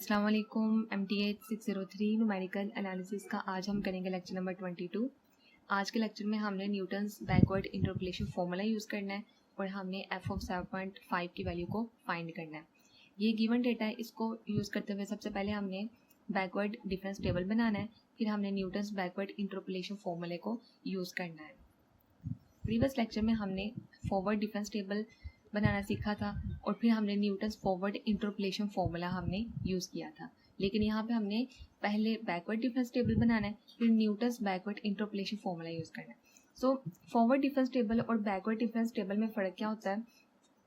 अस्सलाम वालेकुम। MT8 603 numerical analysis का आज हम करेंगे लेक्चर नंबर 22। आज के लेक्चर में हमने Newton's backward interpolation formula use करना है और हमने f ऑफ 7.5 की वैल्यू को फाइंड करना है। ये गिवन डेटा है, इसको यूज़ करते हुए सबसे पहले हमने बैकवर्ड डिफरेंस टेबल बनाना है, फिर हमने न्यूटन्स बैकवर्ड इंटरपोलेशन फॉर्मूले को यूज़ करना है। प्रीवियस लेक्चर में हमने फॉरवर्ड डिफरेंस टेबल बनाना सीखा था और फिर हमने न्यूटन्स फॉरवर्ड इंटरपोलेशन फॉर्मूला हमने यूज़ किया था, लेकिन यहाँ पे हमने पहले बैकवर्ड डिफरेंस टेबल बनाना है, फिर Newton's backward interpolation formula use करना है। सो फॉरवर्ड डिफरेंस टेबल और बैकवर्ड डिफरेंस टेबल में फ़र्क क्या होता है?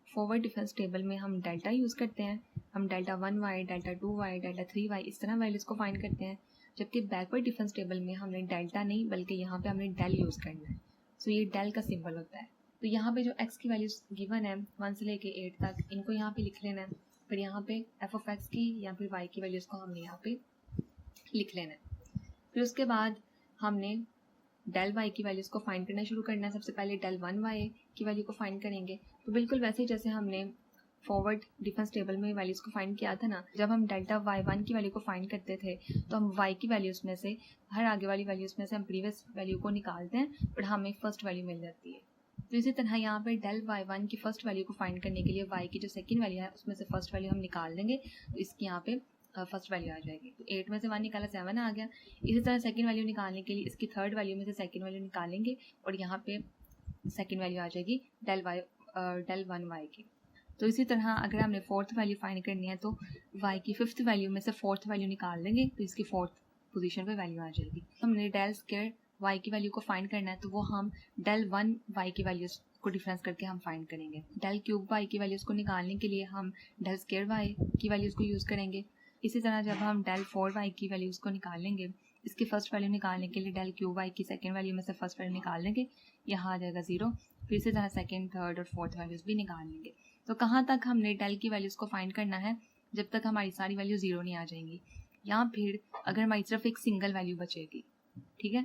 फॉरवर्ड डिफरेंस टेबल में हम डेल्टा यूज़ करते हैं, हम delta 1y, delta 2y, delta 3y इस तरह वैल्यूज़ को फाइंड करते हैं, जबकि बैकवर्ड डिफरेंस टेबल में हमने डेल्टा नहीं बल्कि यहाँ पे हमने डेल यूज़ करना है। सो ये डेल का सिंबल होता है। तो यहाँ पे जो x की वैल्यूज गिवन है 1 से लेके 8 तक, इनको यहाँ पे लिख लेना है, फिर यहाँ पे f ऑफ x की या फिर y की वैल्यूज़ को हमने यहाँ पे लिख लेना है। फिर उसके बाद हमने डेल y की वैल्यूज़ को फाइंड करना शुरू करना है। सबसे पहले डेल 1y की वैल्यू को फाइंड करेंगे, तो बिल्कुल वैसे ही जैसे हमने फॉरवर्ड डिफरेंस टेबल में वैल्यूज़ को फाइंड किया था ना, जब हम डेल्टा y1 की वैल्यू को फाइंड करते थे तो हम y की वैल्यूज़ में से हर आगे वाली वैल्यूज़ में से हम प्रीवियस वैल्यू को निकालते हैं और हमें फर्स्ट वैल्यू मिल जाती है। तो इसी तरह यहाँ पे डेल y1 की फर्स्ट वैल्यू को फाइंड करने के लिए y की जो सेकंड वैल्यू है उसमें से फर्स्ट वैल्यू हम निकाल देंगे, तो इसकी यहाँ पे फर्स्ट वैल्यू आ जाएगी। तो 8 में से 1 निकाला 7 आ गया। इसी तरह सेकंड वैल्यू निकालने के लिए इसकी थर्ड वैल्यू में से सेकंड वैल्यू निकालेंगे और यहाँ पे सेकंड वैल्यू आ जाएगी डेल 1y की। तो इसी तरह अगर हमने फोर्थ वैल्यू फाइंड करनी है तो y की फिफ्थ वैल्यू में से फोर्थ वैल्यू निकाल देंगे, तो इसकी फोर्थ पोजीशन पे वैल्यू आ जाएगी। हमने डेल स्क्वायर y की वैल्यू को फाइंड करना है, तो वो हम डेल 1y की वैल्यूज़ को डिफरेंस करके हम फाइंड करेंगे। डेल क्यूब y की वैल्यूज़ को निकालने के लिए हम डेल स्क्वायर y की वैल्यूज़ को यूज़ करेंगे। इसी तरह जब हम डेल 4y की वैल्यूज़ को निकालेंगे, इसकी फर्स्ट वैल्यू निकालने के लिए डेल क्यूब y की सेकेंड वैल्यू में से फर्स्ट वैल्यू निकाल लेंगे, यहाँ आ जाएगा 0। फिर इसी तरह सेकेंड, थर्ड और फोर्थ वैल्यूज़ भी निकाल लेंगे। तो कहाँ तक हमने डेल की वैल्यूज़ को फाइंड करना है? जब तक हमारी सारी वैल्यू 0 नहीं आ जाएंगी, या फिर अगर हमारी सिर्फ एक सिंगल वैल्यू बचेगी। ठीक है,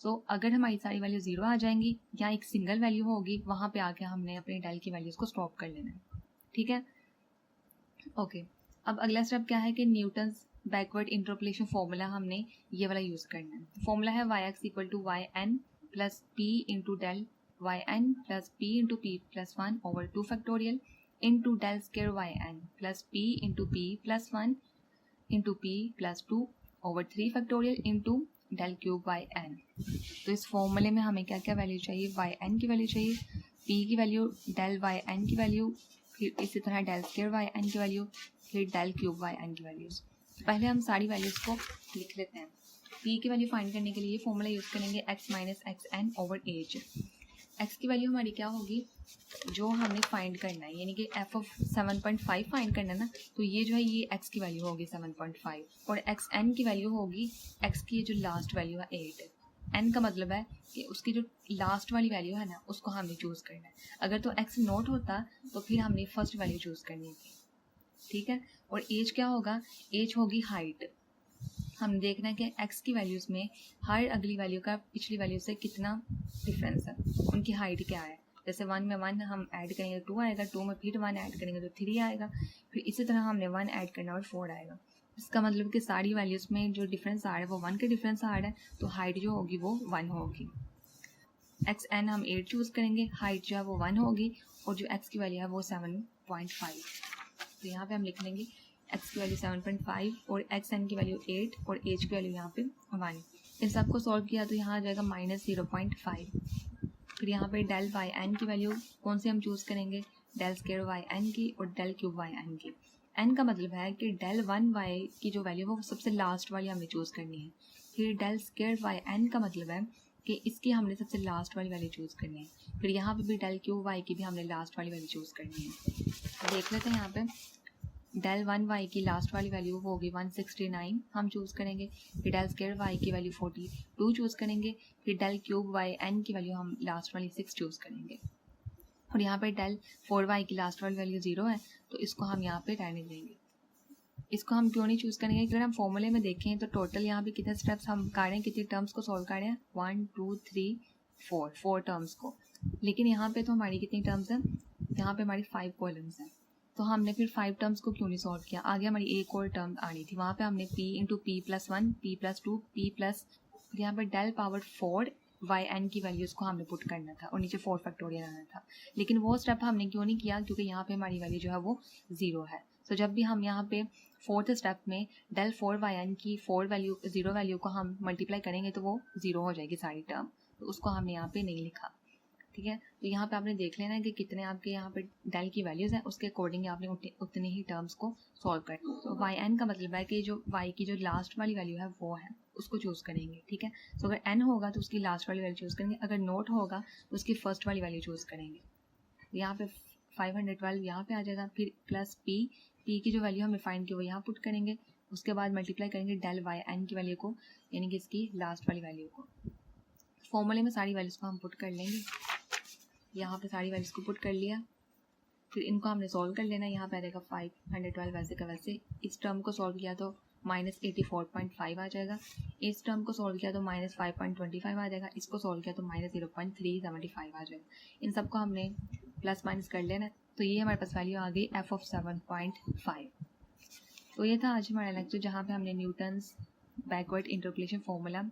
सो अगर हमारी सारी वैल्यू 0 आ जाएंगी या एक सिंगल वैल्यू होगी, वहाँ पे आके हमने अपने डेल की वैल्यूज़ को स्टॉप कर लेना है। ठीक है, ओके। अब अगला स्टेप क्या है कि न्यूटन्स बैकवर्ड इंटरपोलेशन फॉर्मूला हमने ये वाला यूज़ करना है। फॉर्मूला है yx equal to yn plus p into del yn plus p into p plus 1 over 2 factorial into del square yn plus p into p plus 1 into p plus 2 over 3 factorial into del cube yn। तो इस फॉर्मूले में हमें क्या क्या value चाहिए? yn की value चाहिए, p की वैल्यू, डेल yn की वैल्यू, फिर इसी तरह डेल स्क्वायर yn की वैल्यू, फिर डेल क्यूब yn की वैल्यूज़। पहले हम सारी वैल्यूज़ को लिख लेते हैं। p की वैल्यू फाइंड करने के लिए फॉर्मूला यूज़ करेंगे x minus X N over H. x की वैल्यू हमारी क्या होगी? जो हमने फाइंड करना है, यानी कि f ऑफ 7.5 फाइंड करना है ना, तो ये जो है ये x की वैल्यू होगी 7.5 और एक्स एन की वैल्यू होगी x की जो लास्ट वैल्यू है 8। n का मतलब है कि उसकी जो लास्ट वाली वैल्यू है ना, उसको हमने चूज़ करना है। अगर तो x नोट होता तो फिर हमने फर्स्ट वैल्यू चूज़ करनी थी। ठीक है, और एज क्या होगा? एज होगी हाइट। हम देखना है कि x की वैल्यूज़ में हर अगली वैल्यू का पिछली वैल्यू से कितना डिफरेंस है, उनकी हाइट क्या है। जैसे 1 में 1 हम ऐड करेंगे तो 2 आएगा, 2 में फिर 1 ऐड करेंगे तो 3 आएगा, फिर इसी तरह हमने 1 ऐड करना और 4 आएगा। इसका मतलब कि सारी वैल्यूज़ में जो डिफरेंस आ रहा है वो 1 का डिफरेंस आ रहा है, तो हाइट जो होगी वो 1 होगी। एक्स एन हम 8 चूज़ करेंगे, हाइट जो है वो 1 होगी और जो x की वैल्यू है वो 7.5। तो यहाँ पे हम लिख लेंगे x की वैल्यू 7.5 और एक्स एन की वैल्यू 8 और एज की वैल्यू यहाँ पे 1। इन सबको सॉल्व किया तो यहाँ आ जाएगा -0.5। फिर यहाँ पे डेल वाई एन की वैल्यू कौन सी हम चूज़ करेंगे? डेल स्क्वायर वाई एन की और डेल क्यूब वाई एन की। एन का मतलब है कि डेल 1y की जो वैल्यू है वो सबसे लास्ट वाली हमने चूज़ करनी है। फिर डेल स्क्वायर वाई एन का मतलब है कि इसकी हमने सबसे लास्ट वाली वैल्यू चूज़ करनी है। फिर यहाँ पे भी डेल क्यूब वाई की भी हमने लास्ट वाली वैल्यू चूज़ करनी है। देख लेते हैं यहाँ पे डेल 1y की लास्ट वाली वैल्यू होगी 169 हम चूज़ करेंगे। फिर डेल स्क्वायर y की वैल्यू 42 चूज़ करेंगे। फिर डेल क्यूब वाई एन की वैल्यू हम लास्ट वाली 6 चूज़ करेंगे। और यहाँ पे डेल 4y की लास्ट वाली वैल्यू 0 है, तो इसको हम यहाँ पे रहने देंगे। इसको हम क्यों नहीं चूज़ करेंगे? अगर हम फॉर्मूले में देखें तो टोटल यहाँ पे कितने स्टेप्स हम काटें, कितने टर्म्स को सॉल्व करें? 1 2 3 4 टर्म्स को। लेकिन यहाँ पे तो हमारी कितनी टर्म्स हैं? यहाँ पे हमारी 5 कॉलम्स हैं। तो हमने फिर 5 टर्म्स को क्यों नहीं सॉल्व किया, आगे हमारी एक और टर्म आनी थी, वहाँ पे हमने p into P plus 1 p plus 2 p plus यहाँ पर डेल पावर 4 वाई एन की वैल्यूज़ को हमने पुट करना था और नीचे 4 फैक्टोरियल आना था। लेकिन वो स्टेप हमने क्यों नहीं किया, क्योंकि यहाँ पे हमारी वैल्यू जो है वो 0 है। तो जब भी हम यहाँ पे फोर्थ स्टेप में डेल 4 वाई एन की 0 वैल्यू को हम मल्टीप्लाई करेंगे तो वो 0 हो जाएगी सारी टर्म, तो उसको हमने यहाँ पे नहीं लिखा। ठीक है, तो यहाँ पे आपने देख लेना है कि कितने आपके यहाँ पे डेल की वैल्यूज़ हैं, उसके अकॉर्डिंग आपने उतने ही टर्म्स को सॉल्व करना। तो वाई एन का मतलब है कि जो वाई की जो लास्ट वाली वैल्यू है वो है, उसको चूज़ करेंगे। ठीक है, तो अगर एन होगा तो उसकी लास्ट वाली वैल्यू चूज़ करेंगे, अगर नोट होगा तो उसकी फर्स्ट वाली वैल्यू चूज़ करेंगे। यहाँ पे 512 यहाँ पे आ जाएगा, फिर प्लस पी की जो वैल्यू हमने फाइंड की वो यहाँ पुट करेंगे, उसके बाद मल्टीप्लाई करेंगे डेल वाई एन की वैल्यू को, यानी कि इसकी लास्ट वाली वैल्यू को। फॉर्मूले में सारी वैल्यूज़ को हम पुट कर लेंगे, यहाँ पे सारी वैल्यूज़ को पुट कर लिया, फिर इनको हमने सॉल्व कर लेना। यहाँ पे आ जाएगा 512 वैसे का वैसे, इस टर्म को सॉल्व किया तो -84.5 आ जाएगा, इस टर्म को सॉल्व किया तो -5.25 आ जाएगा, इसको सॉल्व किया तो -0.375 आ जाएगा। इन सबको हमने प्लस माइनस कर लेना, तो ये हमारे पास वैल्यू आ गई f ऑफ 7.5। तो ये था आज हमारा लेक्चर, जहाँ पे हमने Newton's backward interpolation formula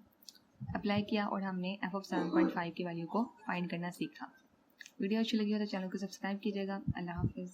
apply किया और हमने f ऑफ 7.5 की वैल्यू को फाइंड करना सीखा। वीडियो अच्छी लगी हो तो चैनल को सब्सक्राइब कीजिएगा। अल्लाह हाफिज़।